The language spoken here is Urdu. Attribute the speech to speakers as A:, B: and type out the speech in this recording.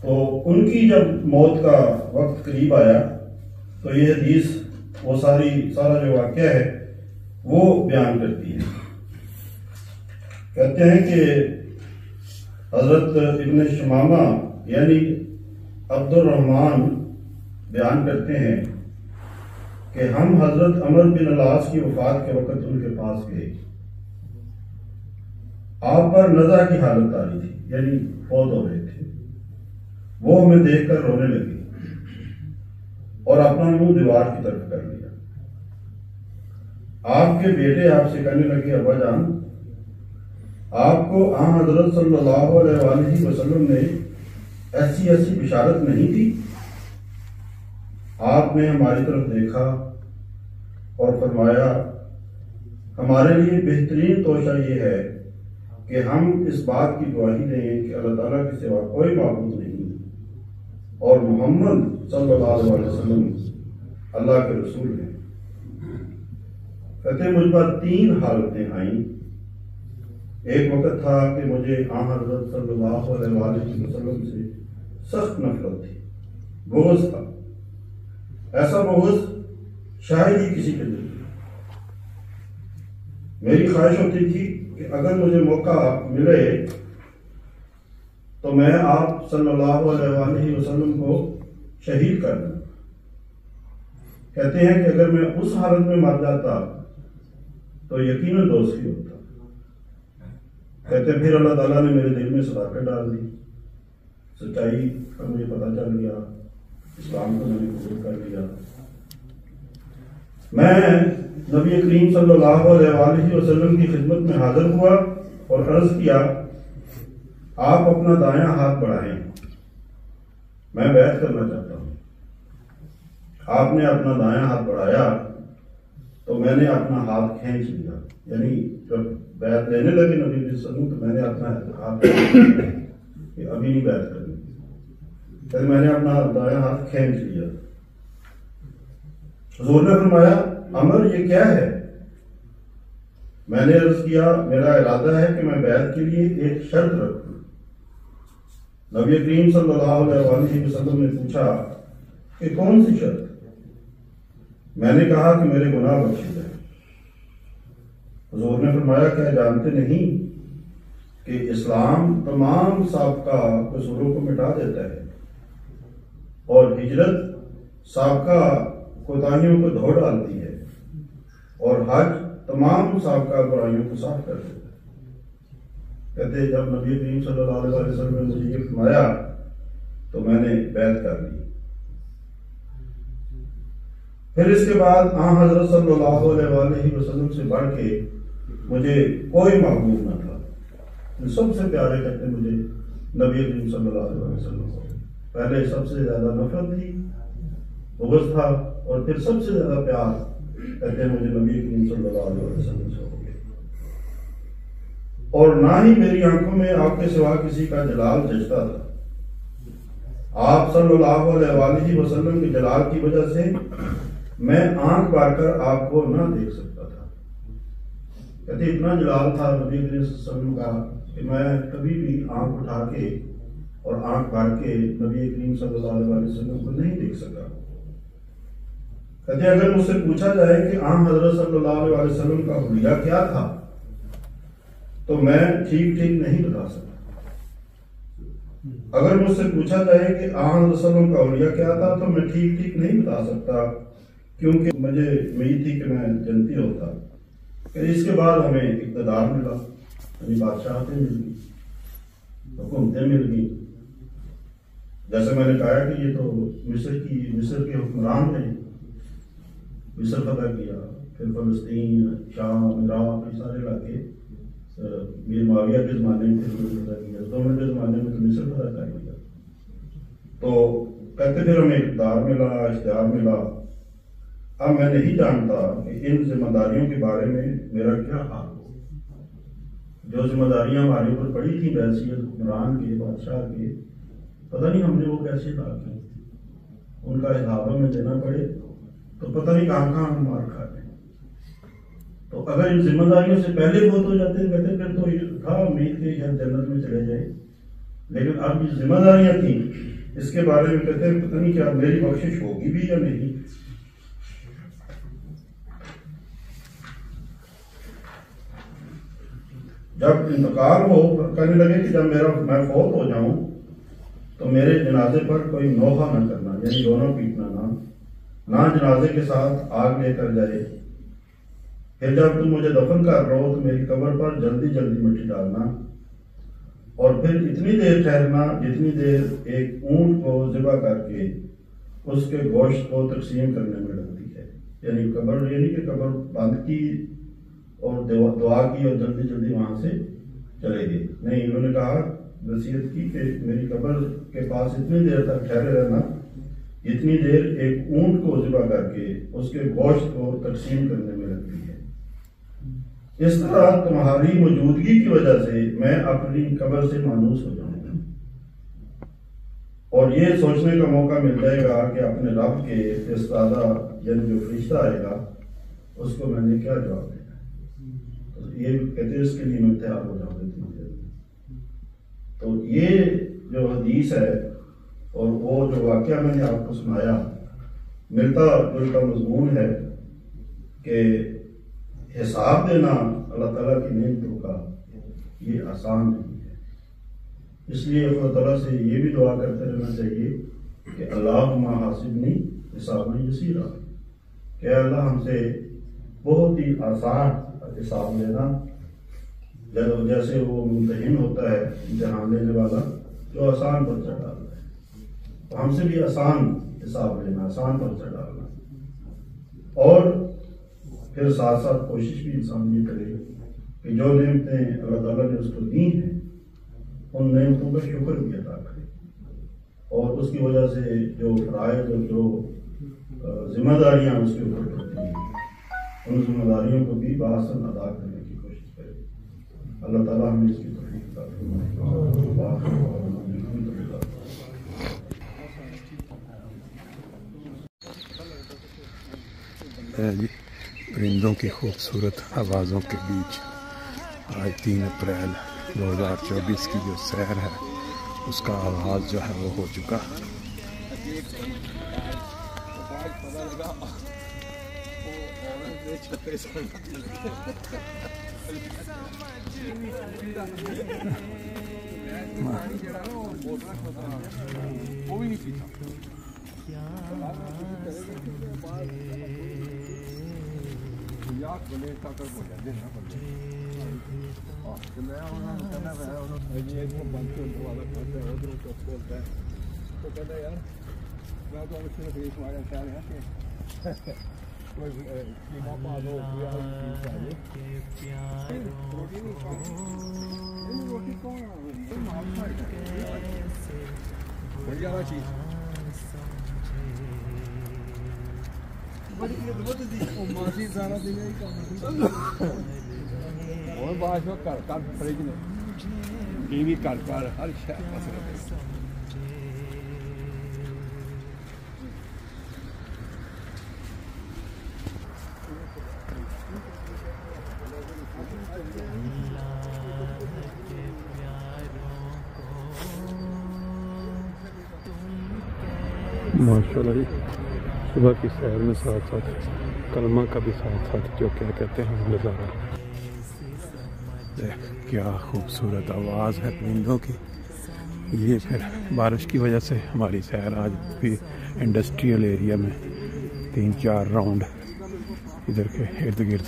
A: تو ان کی جب موت کا وقت قریب آیا تو یہ حدیث وہ سارا جو واقعہ ہے وہ بیان کرتی ہے. کہتے ہیں کہ حضرت ابن شمامہ یعنی عبد الرحمن بیان کرتے ہیں کہ ہم حضرت عمر بن العاص کی وفات کے وقت ان کے پاس گئے. آپ پر نزع کی حالت آ رہی تھی، یعنی فوت ہو رہے تھے. وہ ہمیں دیکھ کر رونے لگے اور اپنا منہ دیوار کی طرف کر لیا. آپ کے بیٹے آپ سے کہنے لگے ابا جان، آپ کو آن حضرت صلی اللہ علیہ وآلہ وسلم نے ایسی بشارت نہیں دی؟ آپ نے ہماری طرف دیکھا اور فرمایا ہمارے لیے بہترین توشہ یہ ہے کہ ہم اس بات کی گواہی دیں کہ اللہ تعالیٰ کے سوا کوئی معبود نہیں اور محمد صلی اللہ علیہ وسلم اللہ کے رسول ہیں. کہتے مجھ پر 3 حالتیں آئیں. ایک وقت تھا کہ مجھے آن حضرت صلی اللہ علیہ وآلہ وسلم سے سخت نفرت تھی، بغض تھا، ایسا بغض شاید ہی کسی کے دل میں. میری خواہش ہوتی تھی کہ اگر مجھے موقع ملے تو میں آپ صلی اللہ علیہ وآلہ وسلم کو شہید کر دوں. کہتے ہیں کہ اگر میں اس حالت میں مر جاتا تو یقیناً دوستی ہوتا. کہتے پھر اللہ تعالیٰ نے میرے دل میں صداقت ڈال دی، سچائی کا مجھے پتہ چل گیا، اسلام کو میں نے قبول کر لیا. میں نبی کریم صلی اللہ علیہ وآلہ وسلم کی خدمت میں حاضر ہوا اور عرض کیا آپ اپنا دایاں ہاتھ بڑھائیں، میں بیعت کرنا چاہتا ہوں. آپ نے اپنا دایاں ہاتھ بڑھایا تو میں نے اپنا ہاتھ کھینچ لیا. یعنی جب بیعت لینے لگے نبی علیہ السلام تو میں نے اپنا ہاتھ کہ ابھی نہیں بیعت کرنی، پھر میں نے اپنا دایاں ہاتھ کھینچ لیا. حضور نے فرمایا عمر یہ کیا ہے؟ میں نے عرض کیا میرا ارادہ ہے کہ میں بیعت کے لیے ایک شرط رکھوں. نبی کریم صلی اللہ علیہ وآلہ وسلم نے پوچھا کہ کون سی شرط؟ میں نے کہا کہ میرے گناہ بخشے جائیں. حضور نے فرمایا کیا جانتے نہیں کہ اسلام تمام سابقہ قصوروں کو مٹا دیتا ہے اور ہجرت سابقہ کوتاہیوں کو دھو ڈالتی ہے اور حج تمام سابقہ برائیوں کو صاف کر دیتا ہے. کہتے جب نبی کریم صلی اللہ علیہ وسلم نے مجھے یہ فرمایا تو میں نے بیعت کر لی. پھر اس کے بعد آن حضرت صلی اللہ علیہ وآلہ وسلم سے بڑھ کے مجھے کوئی محبوب نہ تھا. سب سے پیارے کہتے مجھے نبی کریم صلی اللہ علیہ وسلم کو. پہلے سب سے زیادہ نفرت تھی، بغض تھا، اور پھر سب سے زیادہ پیار کہتے مجھے نبی کریم صلی اللہ علیہ وسلم سے ہو گیا. اور نہ ہی میری آنکھوں میں آپ کے سوا کسی کا جلال جچتا تھا. آپ صلی اللہ علیہ وآلہ وسلم کے جلال کی وجہ سے میں آنکھ بھر کر آپ کو نہ دیکھ سکتا تھا. کہتے اتنا جلال تھا نبی کریم صلی اللہ علیہ وسلم کا کہ میں کبھی بھی آنکھ اٹھا کے اور آنکھ بھر کے نبی کریم صلی اللہ علیہ وسلم کو نہیں دیکھ سکا. کہتے اگر مجھ سے پوچھا جائے کہ آن حضرت صلی اللہ علیہ وسلم کا حلیہ کیا تھا تو میں ٹھیک نہیں بتا سکتا. اگر مجھ سے پوچھا جائے کہ آن حضرت صلی اللہ علیہ وسلم کا حلیہ کیا تھا تو میں ٹھیک نہیں بتا سکتا، کیونکہ مجھے امید تھی کہ میں جنتی ہوتا. کہ اس کے بعد ہمیں اقتدار ملا، ہمیں بادشاہتیں مل گئی، حکومتیں مل گئی. جیسے میں نے کہا کہ یہ تو مصر کے حکمران ہیں، مصر فتح کیا، پھر فلسطین، شام، عراق، یہ سارے علاقے میر معاویہ کے زمانے میں فتح کیا، دونوں کے زمانے میں تو مصر فتح کر لیا. تو کہتے پھر ہمیں اقتدار ملا، اشتہار ملا. اب میں نہیں جانتا کہ ان ذمہ داریوں کے بارے میں میرا کیا حال ہو. جو ذمہ داریاں ہمارے اوپر پڑی تھیں بحیثیت حکمران کے، بادشاہ کے، پتہ نہیں ہم نے وہ کیسے ادا کی. ان کا اضافہ میں دینا پڑے تو پتہ نہیں کہاں ہم مار کھا جائیں. تو اگر ان ذمہ داریوں سے پہلے فوت ہو جاتے ہیں کہتے پھر تو تھا امید کہ شاید جنت میں چلے جائیں. لیکن اب یہ ذمہ داریاں تھیں اس کے بارے میں کہتے ہیں پتہ نہیں کیا میری بخشش ہوگی بھی یا نہیں. جب انتقال ہو کہنے لگے کہ جب میں فوت ہو جاؤں تو میرے جنازے پر کوئی نوحہ نہ کرنا، یعنی دونوں پیٹنا نہ جنازے کے ساتھ آگ لے کر جائے. پھر جب تم مجھے دفن کر رہو تو میری قبر پر جلدی جلدی مٹی ڈالنا، اور پھر اتنی دیر ٹھہرنا جتنی دیر ایک اونٹ کو ذبح کر کے اس کے گوشت کو تقسیم کرنے میں لگتی ہے. یعنی کہ قبر بند کی اور دعا کی اور جلدی جلدی وہاں سے چلے گئے. نہیں، انہوں نے کہا، نصیحت کی کہ میری قبر کے پاس اتنی دیر تک ٹھہرے رہنا جتنی دیر ایک اونٹ کو ذبح کر کے اس کے گوشت کو تقسیم کرنے میں لگتی ہے. اس طرح تمہاری موجودگی کی وجہ سے میں اپنی قبر سے مانوس ہو جاؤں گا، اور یہ سوچنے کا موقع مل جائے گا کہ اپنے رب کے استادہ یعنی جو فرشتہ آئے گا اس کو میں نے کیا جواب دینا. یہ کہتے ہیں اس کے لیے میں تیار ہو جاؤں گا. تو یہ جو حدیث ہے اور وہ جو واقعہ میں نے آپ کو سنایا ملتا جلتا مضمون ہے کہ حساب دینا اللہ تعالیٰ کی نعمتوں کا یہ آسان نہیں ہے. اس لیے اللہ تعالیٰ سے یہ بھی دعا کرتے رہنا چاہیے کہ اللہم حاسبنی حسابا یسیرا، کہ اللہ ہم سے بہت ہی آسان حساب لینا، جیسے وہ ممتحن ہوتا ہے امتحان لینے والا جو آسان پرچہ ڈالتا ہے، تو ہم سے بھی آسان حساب لینا، آسان پرچہ ڈالنا. اور پھر ساتھ ساتھ کوشش بھی انسان یہ کرے کہ جو نعمتیں اللہ تعالیٰ نے اس کو دی ہیں ان نعمتوں کا شکر بھی ادا کرے، اور اس کی وجہ سے جو فرائض اور جو ذمہ داریاں اس کے اوپر پڑتی ہیں ان ذمہ داریوں کو بھی بآسن ادا کرنے کی کوشش کرے. اللہ تعالیٰ ہمیں اس کی توفیق عطا فرمائے.
B: جی پرندوں کی خوبصورت آوازوں کے بیچ آج 3 اپریل 2024 کی جو سیر ہے اس کا آغاز جو ہے وہ ہو چکا. ماشاءاللہ جی، صبح کی سیر میں ساتھ ساتھ کلمہ کا بھی ساتھ ساتھ جو کیا کہتے ہیں نظارہ. کیا خوبصورت آواز ہے پرندوں کی. یہ پھر بارش کی وجہ سے ہماری سیر آج بھی انڈسٹریل ایریا میں 3-4 راؤنڈ ادھر کے ارد گرد